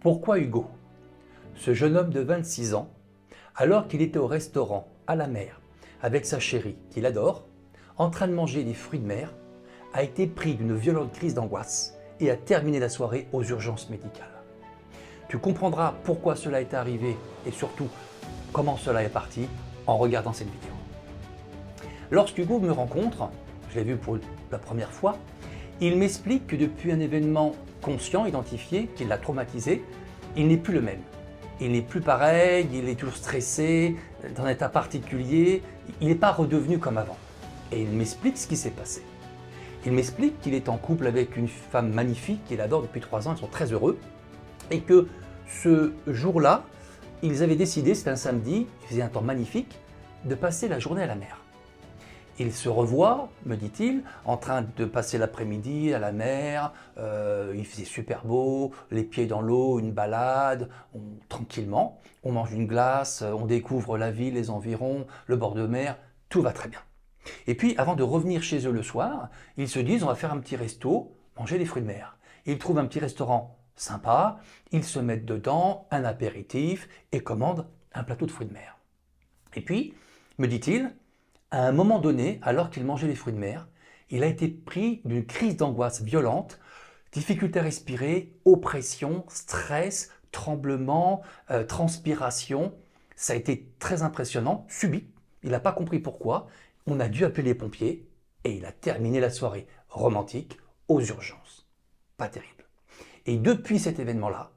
Pourquoi Hugo? Ce jeune homme de 26 ans, alors qu'il était au restaurant à la mer avec sa chérie qu'il adore, en train de manger des fruits de mer, a été pris d'une violente crise d'angoisse et a terminé la soirée aux urgences médicales. Tu comprendras pourquoi cela est arrivé et surtout comment cela est parti en regardant cette vidéo. Lorsqu'Hugo me rencontre, je l'ai vu pour la première fois, il m'explique que depuis un événement conscient, identifié, qui l'a traumatisé, il n'est plus le même. Il n'est plus pareil, il est toujours stressé, dans un état particulier, il n'est pas redevenu comme avant. Et il m'explique ce qui s'est passé. Il m'explique qu'il est en couple avec une femme magnifique qu'il adore depuis 3 ans, ils sont très heureux, et que ce jour-là, ils avaient décidé, c'était un samedi, il faisait un temps magnifique, de passer la journée à la mer. Il se revoit, me dit-il, en train de passer l'après-midi à la mer, il faisait super beau, les pieds dans l'eau, une balade, tranquillement, on mange une glace, on découvre la ville, les environs, le bord de mer, tout va très bien. Et puis, avant de revenir chez eux le soir, ils se disent on va faire un petit resto, manger des fruits de mer. Ils trouvent un petit restaurant sympa, ils se mettent dedans, un apéritif et commandent un plateau de fruits de mer. Et puis, me dit-il, à un moment donné, alors qu'il mangeait les fruits de mer, il a été pris d'une crise d'angoisse violente, difficulté à respirer, oppression, stress, tremblement, transpiration. Ça a été très impressionnant, subit. Il n'a pas compris pourquoi. On a dû appeler les pompiers et il a terminé la soirée romantique aux urgences. Pas terrible. Et depuis cet événement-là,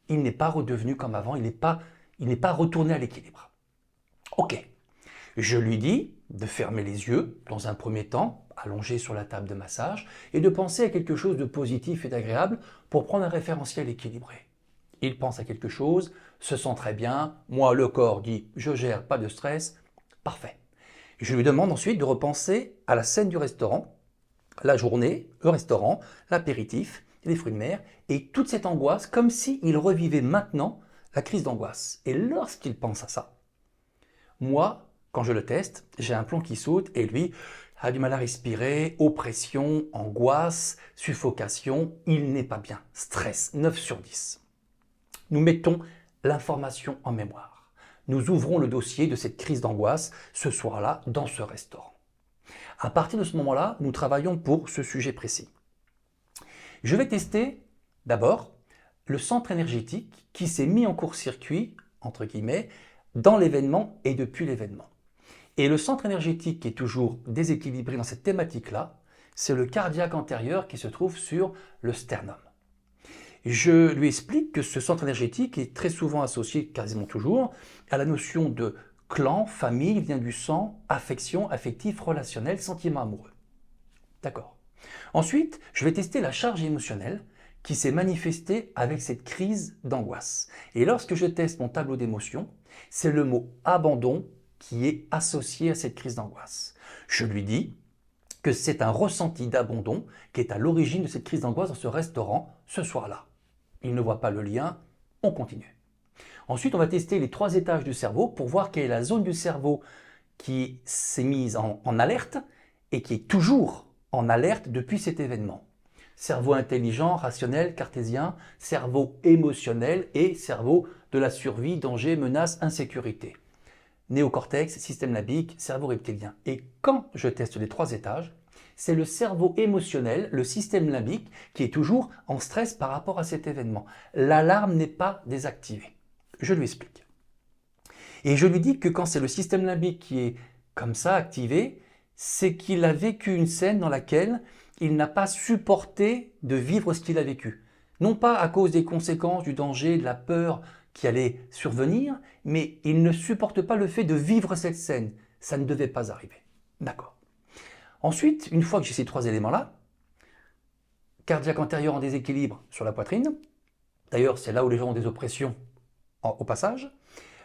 il n'est pas redevenu comme avant, il n'est pas retourné à l'équilibre. Ok. Je lui dis de fermer les yeux dans un premier temps, allongé sur la table de massage, et de penser à quelque chose de positif et d'agréable pour prendre un référentiel équilibré. Il pense à quelque chose, se sent très bien, moi le corps dit « je gère, pas de stress », parfait. Je lui demande ensuite de repenser à la scène du restaurant, la journée, le restaurant, l'apéritif, les fruits de mer, et toute cette angoisse comme s'il revivait maintenant la crise d'angoisse. Et lorsqu'il pense à ça, moi, quand je le teste, j'ai un plomb qui saute et lui a du mal à respirer, oppression, angoisse, suffocation, il n'est pas bien, stress, 9 sur 10. Nous mettons l'information en mémoire. Nous ouvrons le dossier de cette crise d'angoisse ce soir-là dans ce restaurant. À partir de ce moment-là, nous travaillons pour ce sujet précis. Je vais tester d'abord le centre énergétique qui s'est mis en court-circuit, entre guillemets, dans l'événement et depuis l'événement. Et le centre énergétique qui est toujours déséquilibré dans cette thématique-là, c'est le cardiaque antérieur qui se trouve sur le sternum. Je lui explique que ce centre énergétique est très souvent associé, quasiment toujours, à la notion de clan, famille, lien du sang, affection, affectif, relationnel, sentiment amoureux. D'accord. Ensuite, je vais tester la charge émotionnelle qui s'est manifestée avec cette crise d'angoisse. Et lorsque je teste mon tableau d'émotions, c'est le mot abandon qui est associé à cette crise d'angoisse. Je lui dis que c'est un ressenti d'abandon qui est à l'origine de cette crise d'angoisse dans ce restaurant ce soir-là. Il ne voit pas le lien, on continue. Ensuite, on va tester les 3 étages du cerveau pour voir quelle est la zone du cerveau qui s'est mise en alerte et qui est toujours en alerte depuis cet événement. Cerveau intelligent, rationnel, cartésien, cerveau émotionnel et cerveau de la survie, danger, menace, insécurité. Néocortex, système limbique, cerveau reptilien. Et quand je teste les 3 étages, c'est le cerveau émotionnel, le système limbique, qui est toujours en stress par rapport à cet événement. L'alarme n'est pas désactivée. Je lui explique. Et je lui dis que quand c'est le système limbique qui est comme ça activé, c'est qu'il a vécu une scène dans laquelle il n'a pas supporté de vivre ce qu'il a vécu. Non pas à cause des conséquences, du danger, de la peur qui allait survenir, mais il ne supporte pas le fait de vivre cette scène. Ça ne devait pas arriver. D'accord. Ensuite, une fois que j'ai ces 3 éléments-là, cardiaque antérieur en déséquilibre sur la poitrine, d'ailleurs c'est là où les gens ont des oppressions au passage,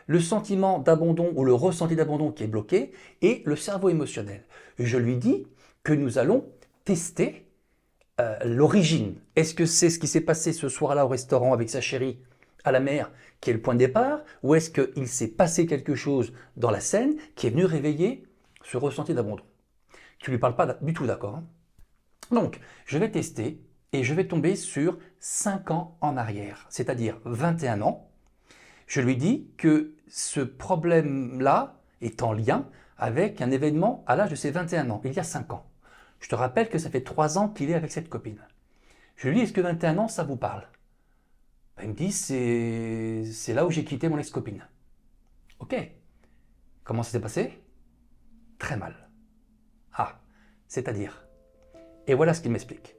le sentiment d'abandon ou le ressenti d'abandon qui est bloqué et le cerveau émotionnel. Je lui dis que nous allons tester l'origine. Est-ce que c'est ce qui s'est passé ce soir-là au restaurant avec sa chérie à la mer qui est le point de départ, ou est-ce qu'il s'est passé quelque chose dans la scène qui est venu réveiller ce ressenti d'abandon? Tu ne lui parles pas du tout, d'accord, hein? Donc, je vais tester et je vais tomber sur 5 ans en arrière, c'est-à-dire 21 ans. Je lui dis que ce problème-là est en lien avec un événement à l'âge de ses 21 ans, il y a 5 ans. Je te rappelle que ça fait 3 ans qu'il est avec cette copine. Je lui dis, est-ce que 21 ans, ça vous parle? Il me dit, c'est là où j'ai quitté mon ex-copine. Ok. Comment ça s'est passé? Très mal. Ah, c'est-à-dire. Et voilà ce qu'il m'explique.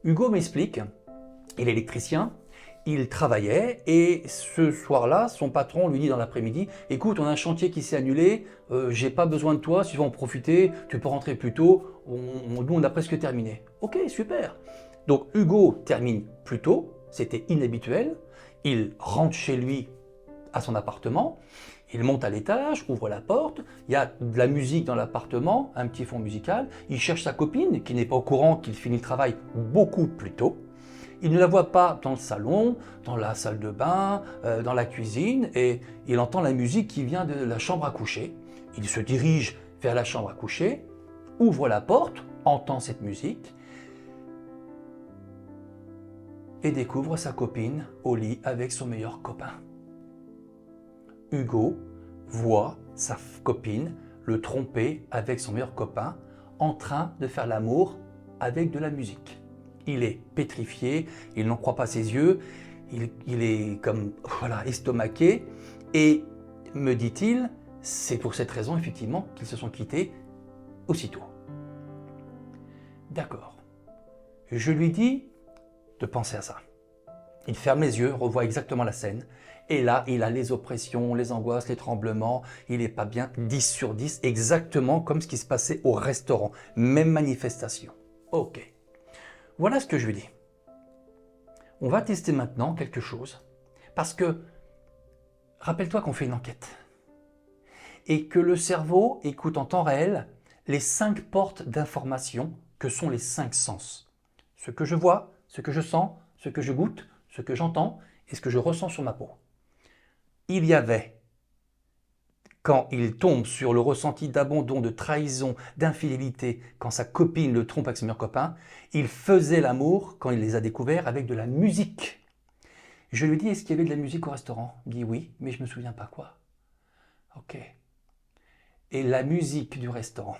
Hugo m'explique, il est électricien, il travaillait et ce soir-là, son patron lui dit dans l'après-midi, écoute, on a un chantier qui s'est annulé, j'ai pas besoin de toi, si tu veux en profiter, tu peux rentrer plus tôt, nous on a presque terminé. Ok, super. Donc Hugo termine plus tôt, c'était inhabituel, il rentre chez lui à son appartement, il monte à l'étage, ouvre la porte, il y a de la musique dans l'appartement, un petit fond musical, il cherche sa copine qui n'est pas au courant qu'il finit le travail beaucoup plus tôt. Il ne la voit pas dans le salon, dans la salle de bain, dans la cuisine, et il entend la musique qui vient de la chambre à coucher. Il se dirige vers la chambre à coucher, ouvre la porte, entend cette musique, et découvre sa copine au lit avec son meilleur copain. Hugo voit sa copine le tromper avec son meilleur copain en train de faire l'amour avec de la musique. Il est pétrifié, il n'en croit pas ses yeux, il est comme voilà, estomaqué et me dit-il, c'est pour cette raison effectivement qu'ils se sont quittés aussitôt. D'accord. Je lui dis de penser à ça. Il ferme les yeux, revoit exactement la scène. Et là, il a les oppressions, les angoisses, les tremblements. Il n'est pas bien. 10 sur 10, exactement comme ce qui se passait au restaurant. Même manifestation. Ok. Voilà ce que je lui dis. On va tester maintenant quelque chose. Parce que, rappelle-toi qu'on fait une enquête. Et que le cerveau écoute en temps réel les 5 portes d'information que sont les 5 sens. Ce que je vois, ce que je sens, ce que je goûte, ce que j'entends et ce que je ressens sur ma peau. Il y avait, quand il tombe sur le ressenti d'abandon, de trahison, d'infidélité, quand sa copine le trompe avec son meilleur copain, il faisait l'amour, quand il les a découverts, avec de la musique. Je lui dis, est-ce qu'il y avait de la musique au restaurant? Il dit oui, mais je ne me souviens pas quoi. Ok. Et la musique du restaurant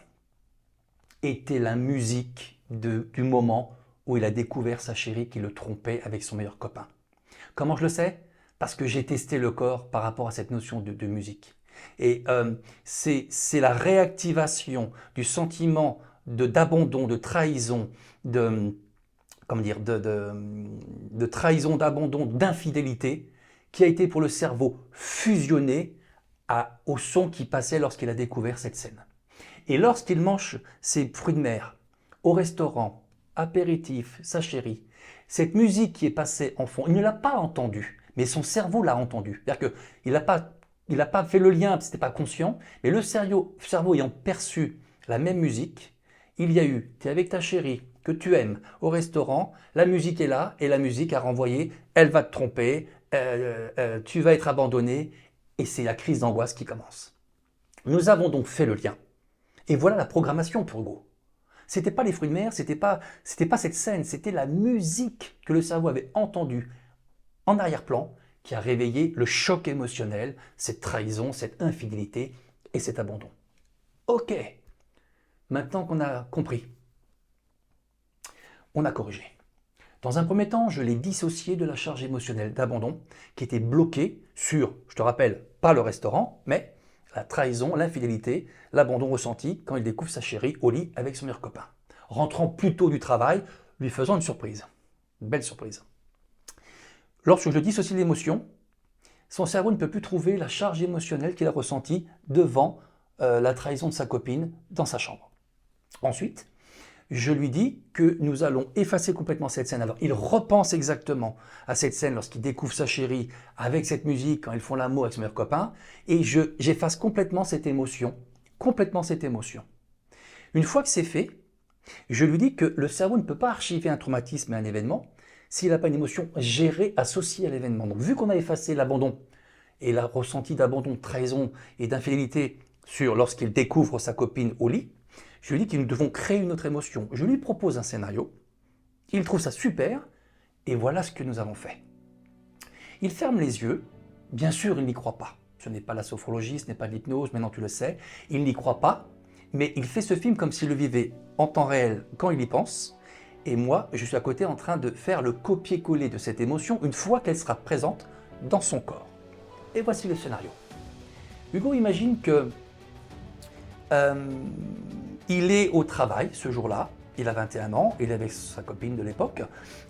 était la musique du moment où il a découvert sa chérie qui le trompait avec son meilleur copain. Comment je le sais? Parce que j'ai testé le corps par rapport à cette notion de musique. Et c'est la réactivation du sentiment d'abandon, de trahison, de trahison, d'abandon, d'infidélité qui a été pour le cerveau fusionné au son qui passait lorsqu'il a découvert cette scène. Et lorsqu'il mange ses fruits de mer au restaurant, apéritif, sa chérie, cette musique qui est passée en fond, il ne l'a pas entendue, mais son cerveau l'a entendue. C'est-à-dire qu'il n'a pas fait le lien, ce n'était pas conscient, mais le cerveau ayant perçu la même musique, il y a eu, tu es avec ta chérie, que tu aimes, au restaurant, la musique est là, et la musique a renvoyé, elle va te tromper, tu vas être abandonné, et c'est la crise d'angoisse qui commence. Nous avons donc fait le lien. Et voilà la programmation pour Hugo. C'était pas les fruits de mer, c'était pas cette scène, c'était la musique que le cerveau avait entendue en arrière-plan qui a réveillé le choc émotionnel, cette trahison, cette infidélité et cet abandon. Ok, maintenant qu'on a compris, on a corrigé. Dans un premier temps, je l'ai dissocié de la charge émotionnelle d'abandon qui était bloquée sur, je te rappelle, pas le restaurant, mais la trahison, l'infidélité, l'abandon ressenti quand il découvre sa chérie au lit avec son meilleur copain. Rentrant plus tôt du travail, lui faisant une surprise. Une belle surprise. Lorsque je dissocie l'émotion, son cerveau ne peut plus trouver la charge émotionnelle qu'il a ressentie devant la trahison de sa copine dans sa chambre. Ensuite, je lui dis que nous allons effacer complètement cette scène. Alors, il repense exactement à cette scène lorsqu'il découvre sa chérie avec cette musique, quand ils font l'amour avec son meilleur copain, et j'efface complètement cette émotion. Une fois que c'est fait, je lui dis que le cerveau ne peut pas archiver un traumatisme et un événement s'il n'a pas une émotion gérée, associée à l'événement. Donc, vu qu'on a effacé l'abandon et le ressenti d'abandon, de trahison et d'infidélité lorsqu'il découvre sa copine au lit, je lui dis que nous devons créer une autre émotion. Je lui propose un scénario, il trouve ça super, Et voilà ce que nous avons fait. Il ferme les yeux, bien sûr il n'y croit pas. Ce n'est pas la sophrologie, ce n'est pas de l'hypnose, maintenant tu le sais. Il n'y croit pas, mais il fait ce film comme s'il le vivait en temps réel quand il y pense. Et moi, je suis à côté en train de faire le copier-coller de cette émotion une fois qu'elle sera présente dans son corps. Et voici le scénario. Hugo imagine que il est au travail ce jour-là, il a 21 ans, il est avec sa copine de l'époque,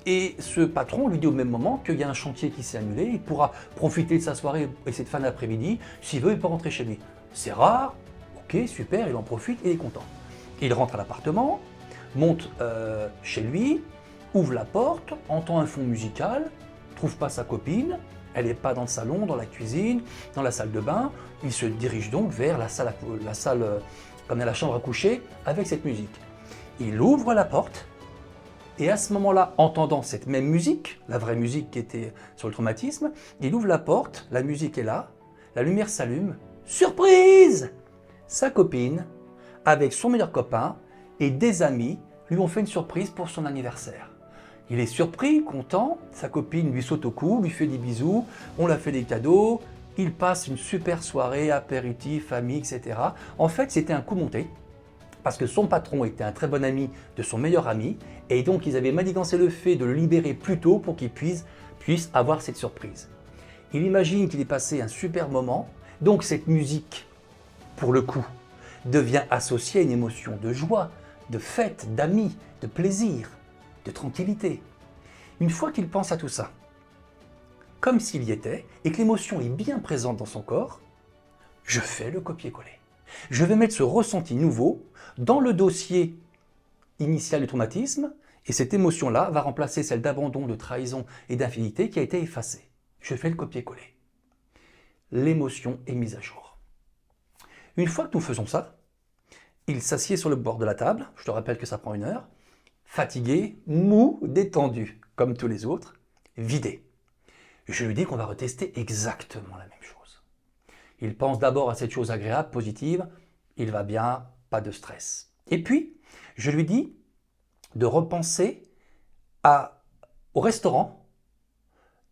et ce patron lui dit au même moment qu'il y a un chantier qui s'est annulé, il pourra profiter de sa soirée et cette fin d'après-midi, s'il veut, il peut rentrer chez lui. C'est rare, ok, super, il en profite et il est content. Il rentre à l'appartement, monte chez lui, ouvre la porte, entend un fond musical, trouve pas sa copine, elle n'est pas dans le salon, dans la cuisine, dans la salle de bain. Il se dirige donc vers la salle comme dans la chambre à coucher, avec cette musique. Il ouvre la porte, et à ce moment-là, entendant cette même musique, la vraie musique qui était sur le traumatisme, il ouvre la porte, la musique est là, la lumière s'allume. Surprise! Sa copine, avec son meilleur copain et des amis, lui ont fait une surprise pour son anniversaire. Il est surpris, content, sa copine lui saute au cou, lui fait des bisous, on lui a fait des cadeaux, il passe une super soirée, apéritif, famille, etc. En fait, c'était un coup monté, parce que son patron était un très bon ami de son meilleur ami, et donc ils avaient manigancé le fait de le libérer plus tôt pour qu'il puisse avoir cette surprise. Il imagine qu'il est passé un super moment, donc cette musique, pour le coup, devient associée à une émotion de joie, de fête, d'amis, de plaisir, de tranquillité. Une fois qu'il pense à tout ça, comme s'il y était, et que l'émotion est bien présente dans son corps, je fais le copier-coller. Je vais mettre ce ressenti nouveau dans le dossier initial du traumatisme, et cette émotion-là va remplacer celle d'abandon, de trahison et d'infidélité qui a été effacée. Je fais le copier-coller. L'émotion est mise à jour. Une fois que nous faisons ça, il s'assied sur le bord de la table, je te rappelle que ça prend 1 heure, fatigué, mou, détendu, comme tous les autres, vidé. Je lui dis qu'on va retester exactement la même chose. Il pense d'abord à cette chose agréable, positive, il va bien, pas de stress. Et puis, je lui dis de repenser au restaurant.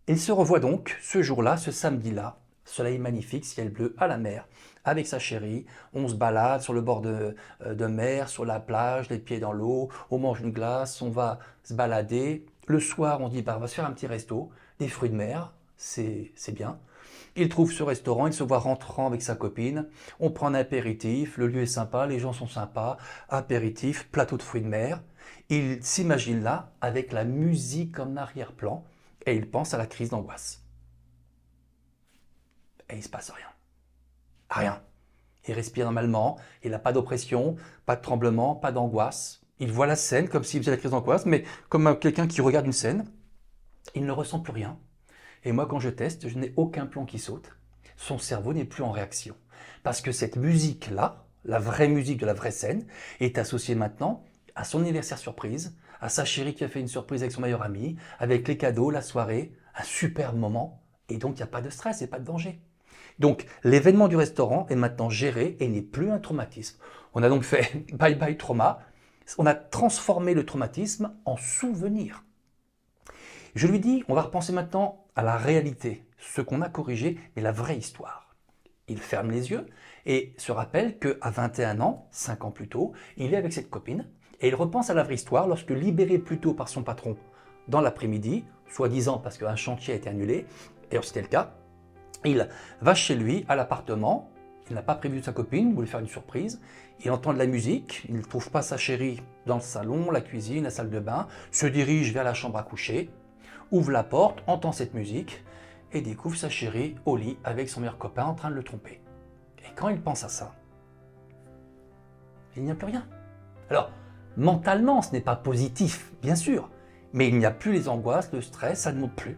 Il se revoit donc ce jour-là, ce samedi-là, soleil magnifique, ciel bleu à la mer, avec sa chérie, on se balade sur le bord de mer, sur la plage, les pieds dans l'eau, on mange une glace, on va se balader. Le soir, on dit, on va se faire un petit resto, des fruits de mer, c'est bien. Il trouve ce restaurant, il se voit rentrant avec sa copine, on prend un apéritif, le lieu est sympa, les gens sont sympas, apéritif, plateau de fruits de mer. Il s'imagine là, avec la musique en arrière-plan, et il pense à la crise d'angoisse. Et il ne se passe rien. Rien. Il respire normalement, il n'a pas d'oppression, pas de tremblement, pas d'angoisse. Il voit la scène comme s'il faisait la crise d'angoisse, mais comme quelqu'un qui regarde une scène. Il ne ressent plus rien. Et moi, quand je teste, je n'ai aucun plomb qui saute. Son cerveau n'est plus en réaction. Parce que cette musique-là, la vraie musique de la vraie scène, est associée maintenant à son anniversaire surprise, à sa chérie qui a fait une surprise avec son meilleur ami, avec les cadeaux, la soirée, un super moment. Et donc, il n'y a pas de stress et pas de danger. Donc, l'événement du restaurant est maintenant géré et n'est plus un traumatisme. On a donc fait bye bye trauma. On a transformé le traumatisme en souvenir. Je lui dis, on va repenser maintenant à la réalité, ce qu'on a corrigé, mais la vraie histoire. Il ferme les yeux et se rappelle qu'à 21 ans, 5 ans plus tôt, il est avec cette copine et il repense à la vraie histoire lorsque libéré plus tôt par son patron dans l'après-midi, soi-disant parce qu'un chantier a été annulé, et c'était le cas, il va chez lui, à l'appartement, il n'a pas prévu sa copine, il voulait faire une surprise, il entend de la musique, il ne trouve pas sa chérie dans le salon, la cuisine, la salle de bain, se dirige vers la chambre à coucher, ouvre la porte, entend cette musique et découvre sa chérie au lit avec son meilleur copain en train de le tromper. Et quand il pense à ça, il n'y a plus rien. Alors, mentalement, ce n'est pas positif, bien sûr, mais il n'y a plus les angoisses, le stress, ça ne monte plus.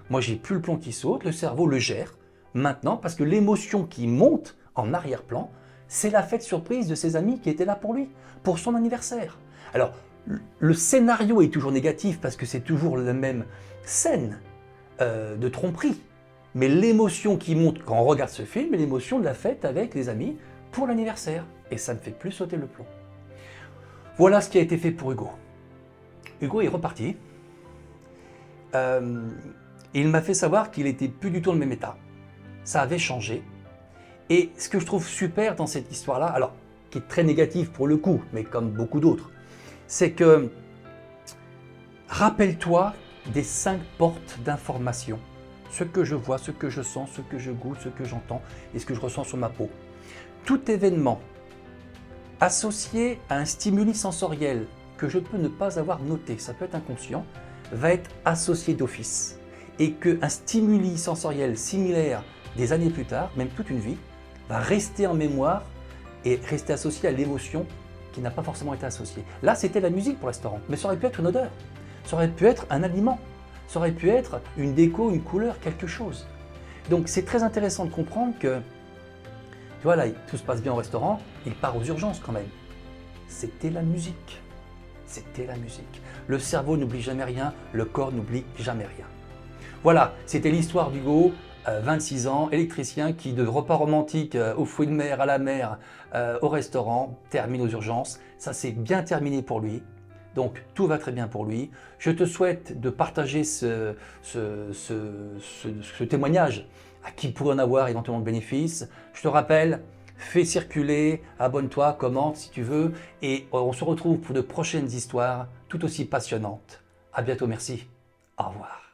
Moi, j'ai plus le plomb qui saute, le cerveau le gère maintenant parce que l'émotion qui monte en arrière-plan, c'est la fête surprise de ses amis qui étaient là pour lui, pour son anniversaire. Alors, le scénario est toujours négatif parce que c'est toujours la même scène de tromperie. Mais l'émotion qui monte quand on regarde ce film est l'émotion de la fête avec les amis pour l'anniversaire. Et ça ne fait plus sauter le plomb. Voilà ce qui a été fait pour Hugo. Hugo est reparti. il m'a fait savoir qu'il n'était plus du tout dans le même état. Ça avait changé. Et ce que je trouve super dans cette histoire-là, alors qui est très négative pour le coup, mais comme beaucoup d'autres, c'est que rappelle-toi des 5 portes d'information. Ce que je vois, ce que je sens, ce que je goûte, ce que j'entends et ce que je ressens sur ma peau. Tout événement associé à un stimuli sensoriel que je peux ne pas avoir noté, ça peut être inconscient, va être associé d'office. Et qu'un stimuli sensoriel similaire des années plus tard, même toute une vie, va rester en mémoire et rester associé à l'émotion qui n'a pas forcément été associée. Là, c'était la musique pour le restaurant, mais ça aurait pu être une odeur, ça aurait pu être un aliment, ça aurait pu être une déco, une couleur, quelque chose. Donc c'est très intéressant de comprendre que, tu vois là, tout se passe bien au restaurant, il part aux urgences quand même. C'était la musique. C'était la musique. Le cerveau n'oublie jamais rien, le corps n'oublie jamais rien. Voilà, c'était l'histoire d'Hugo, 26 ans, électricien qui de repas romantiques aux fruits de mer, à la mer, au restaurant, termine aux urgences. Ça s'est bien terminé pour lui. Donc tout va très bien pour lui. Je te souhaite de partager ce témoignage à qui pourrait en avoir éventuellement le bénéfice. Je te rappelle, fais circuler, abonne-toi, commente si tu veux. Et on se retrouve pour de prochaines histoires tout aussi passionnantes. À bientôt, merci. Au revoir.